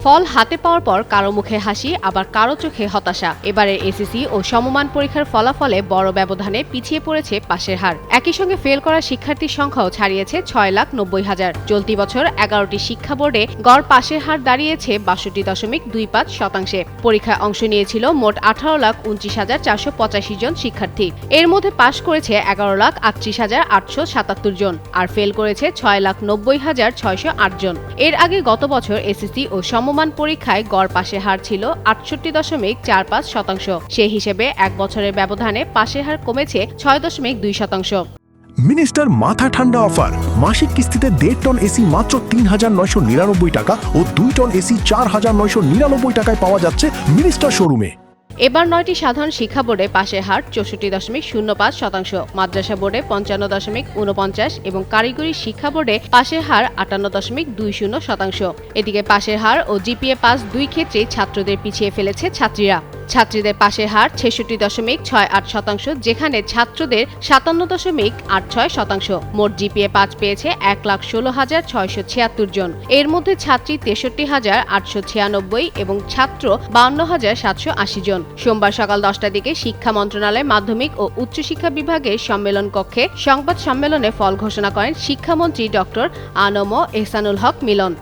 ফল হাতে পাওয়ার পর কারো মুখে হাসি, আবার কারো চোখে হতাশা। এবারের এসএসসি ও সমমান পরীক্ষার ফলাফলে বড় ব্যবধানে পিছিয়ে পড়েছে পাশের হার। একই সঙ্গে ফেল করা শিক্ষার্থীর সংখ্যাও ছাড়িয়েছে 6,90,000। চলতি বছর 11টি শিক্ষা বোর্ডে গড় পাশের হার দাঁড়িয়েছে 62.25%। পরীক্ষায় অংশ নিয়েছিল মোট 18,29,485 জন শিক্ষার্থী। এর মধ্যে পাশ করেছে 11,38,877 জন, আর ফেল করেছে 6,90,608 জন। এর আগে গত বছর এসএসসি ও সমমান পরীক্ষায় গড় পাশের হার ছিল 68.45%। সেই হিসেবে এক বছরের ব্যবধানে পাশের হার কমেছে 6.2%। মিনিস্টার মাথা ঠান্ডা অফার, মাসিক কিস্তিতে 1.5 টন এসি মাত্র 3,999 টাকা ও 2 টন এসি 4,999 টাকায় পাওয়া যাচ্ছে মিনিস্টার শোরুমে। এবার 9টি সাধারণ শিক্ষা বোর্ডে পাশের হার 64.05%, মাদ্রাসা বোর্ডে 55.49 এবং কারিগরি শিক্ষা বোর্ডে পাশের হার 58.20%। এদিকে পাশের হার ও জিপিএ পাস দুই ক্ষেত্রেই ছাত্রদের পিছিয়ে ফেলেছে ছাত্রীরা। ছাত্রীদের পাশের হার 66.68%, যেখানে ছাত্রদের 57.86%। মোট জিপিএ 5 পেয়েছে 1,16,676 জন। এর মধ্যে ছাত্রী 63,896 এবং ছাত্র 52,780 জন। সোমবার সকাল 10টার দিকে শিক্ষা মন্ত্রণালয় মাধ্যমিক ও উচ্চশিক্ষা বিভাগের সম্মেলন কক্ষে সংবাদ সম্মেলনে ফল ঘোষণা করেন শিক্ষামন্ত্রী ডক্টর আ.ন.ম এহসানুল হক মিলন।